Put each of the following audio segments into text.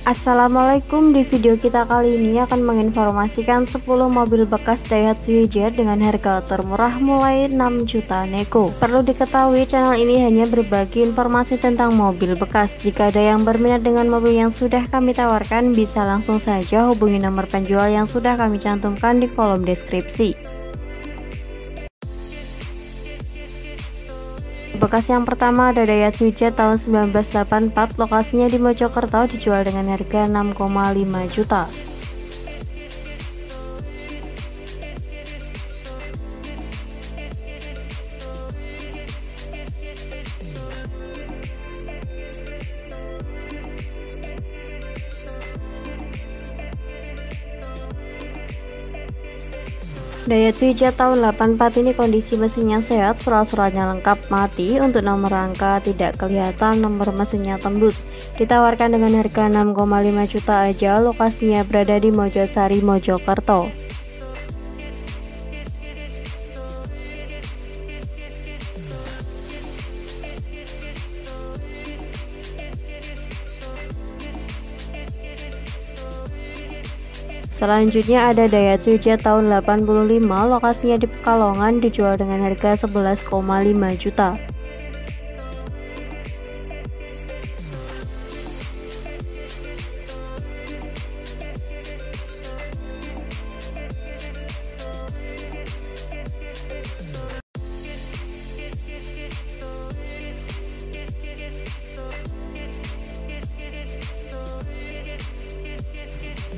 Assalamualaikum, di video kita kali ini akan menginformasikan 10 mobil bekas Daihatsu Wijet dengan harga termurah mulai 6 juta nego. Perlu diketahui channel ini hanya berbagi informasi tentang mobil bekas. Jika ada yang berminat dengan mobil yang sudah kami tawarkan, bisa langsung saja hubungi nomor penjual yang sudah kami cantumkan di kolom deskripsi. Bekas yang pertama ada Daihatsu Wijet tahun 1984, lokasinya di Mojokerto, dijual dengan harga 6,5 juta. Daihatsu Wijet tahun 84 ini kondisi mesinnya sehat, surat-suratnya lengkap, mati. Untuk nomor rangka tidak kelihatan, nomor mesinnya tembus. Ditawarkan dengan harga 6,5 juta aja, lokasinya berada di Mojosari, Mojokerto. Selanjutnya ada Daihatsu Wijet tahun 85, lokasinya di Pekalongan, dijual dengan harga 11,5 juta.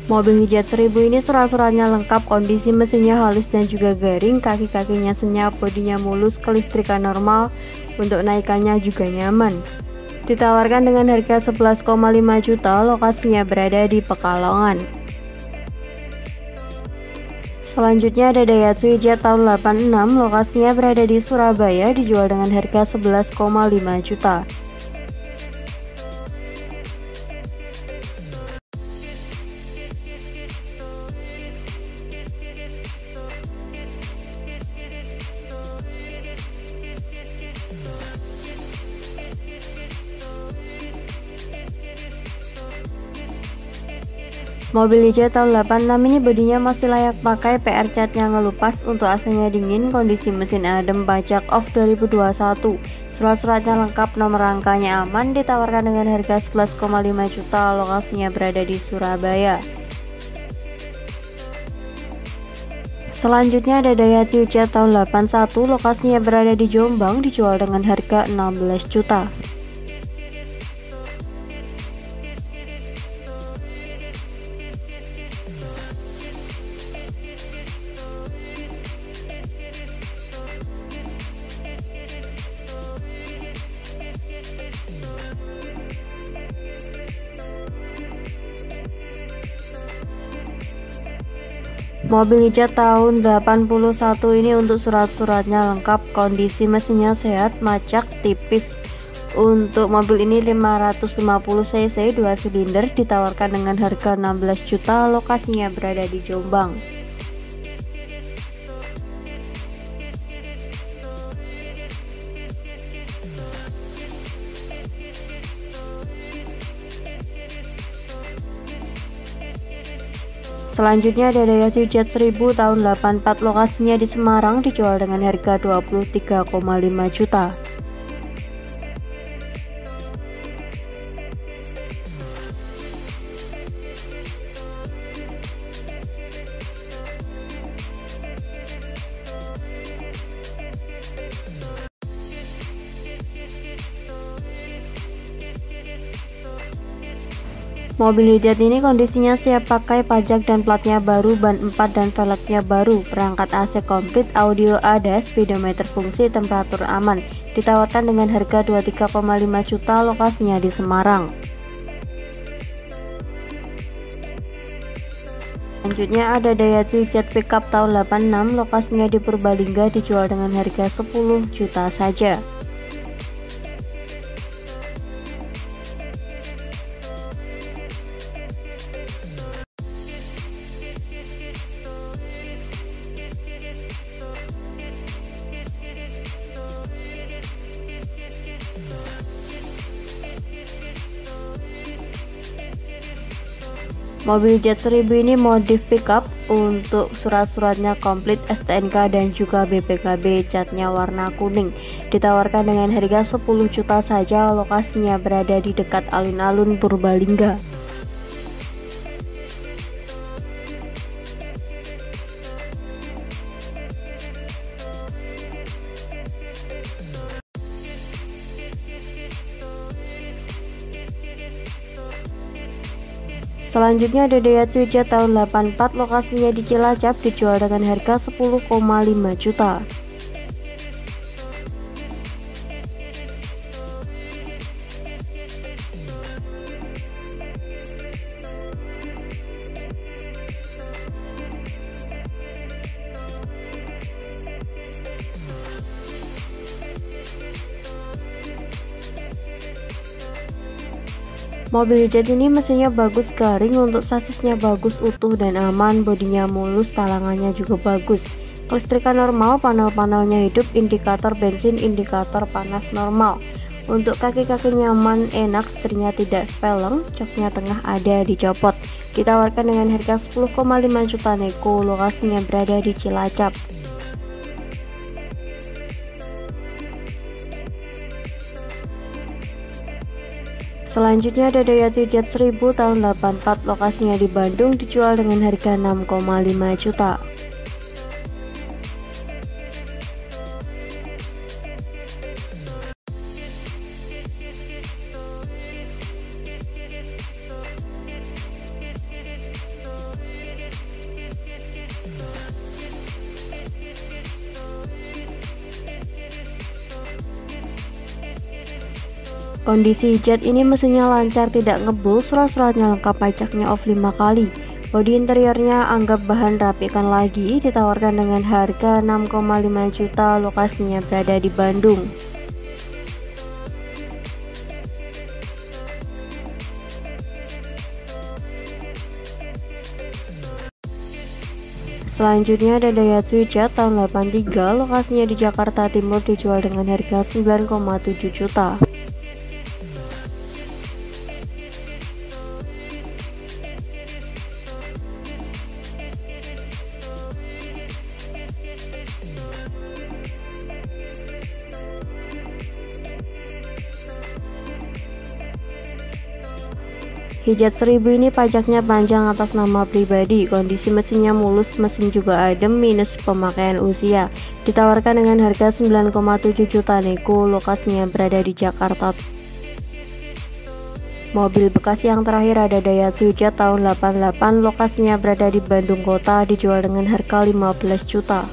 Mobil Wijet 1000 ini surat-suratnya lengkap, kondisi mesinnya halus dan juga garing, kaki-kakinya senyap, bodinya mulus, kelistrikan normal, untuk naikannya juga nyaman. Ditawarkan dengan harga 11,5 juta, lokasinya berada di Pekalongan. Selanjutnya ada Daihatsu Wijet tahun 86, lokasinya berada di Surabaya, dijual dengan harga 11,5 juta. Mobil Wijet tahun 86 ini bodinya masih layak pakai, PR catnya ngelupas, untuk AC-nya dingin, kondisi mesin adem, pajak off 2021, surat-suratnya lengkap, nomor rangkanya aman. Ditawarkan dengan harga 11,5 juta, lokasinya berada di Surabaya. Selanjutnya ada Daihatsu Wijet tahun 81, lokasinya berada di Jombang, dijual dengan harga 16 juta. Mobil Wijet tahun 81 ini untuk surat-suratnya lengkap, kondisi mesinnya sehat, macak tipis. Untuk mobil ini 550 cc 2 silinder, ditawarkan dengan harga 16 juta, lokasinya berada di Jombang. Selanjutnya ada Daihatsu Wijet 1000 tahun 84, lokasinya di Semarang, dijual dengan harga 23,5 juta. Mobil Wijet ini kondisinya siap pakai, pajak dan platnya baru, ban 4 dan velgnya baru, perangkat AC komplit, audio ada, speedometer fungsi, temperatur aman. Ditawarkan dengan harga 23,5 juta, lokasinya di Semarang. Selanjutnya ada Daihatsu Wijet pickup tahun 86, lokasinya di Purbalingga, dijual dengan harga 10 juta saja. Mobil Jet 1000 ini modif pickup, untuk surat-suratnya komplit STNK dan juga BPKB, catnya warna kuning. Ditawarkan dengan harga 10 juta saja, lokasinya berada di dekat alun-alun Purbalingga. Selanjutnya ada Daihatsu Jet tahun 84, lokasinya di Cilacap, dijual dengan harga 10,5 juta. Mobil Jet ini mesinnya bagus garing, untuk sasisnya bagus utuh dan aman, bodinya mulus, talangannya juga bagus. Kelistrikan normal, panel-panelnya hidup, indikator bensin, indikator panas normal. Untuk kaki-kaki nyaman, enak, setirnya tidak speleng, joknya tengah ada dicopot. Ditawarkan dengan harga 10,5 juta nego, lokasinya berada di Cilacap. Selanjutnya ada Daihatsu Jet 1000 tahun 84, lokasinya di Bandung, dijual dengan harga 6,5 juta. Kondisi Jet ini mesinnya lancar, tidak ngebul, surat-suratnya lengkap, pajaknya off 5 kali. Bodi interiornya anggap bahan rapikan lagi, ditawarkan dengan harga 6,5 juta, lokasinya berada di Bandung. Selanjutnya ada Daihatsu Jet tahun 83, lokasinya di Jakarta Timur, dijual dengan harga 9,7 juta. Jet 1000 ini pajaknya panjang atas nama pribadi, kondisi mesinnya mulus, mesin juga adem, minus pemakaian usia. Ditawarkan dengan harga 9,7 juta nego, lokasinya berada di Jakarta. Mobil bekas yang terakhir ada Daihatsu Jet tahun 88, lokasinya berada di Bandung Kota, dijual dengan harga 15 juta.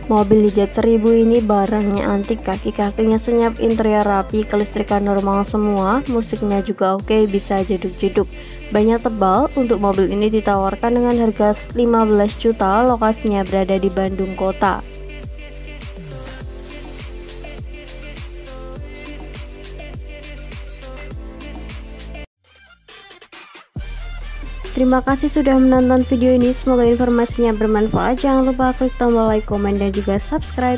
Mobil Jet 1000 ini barangnya antik, kaki-kakinya senyap, interior rapi, kelistrikan normal semua, musiknya juga oke, bisa jeduk-jeduk. Bannya tebal. Untuk mobil ini ditawarkan dengan harga 15 juta, lokasinya berada di Bandung Kota. Terima kasih sudah menonton video ini, semoga informasinya bermanfaat. Jangan lupa klik tombol like, komen, dan juga subscribe.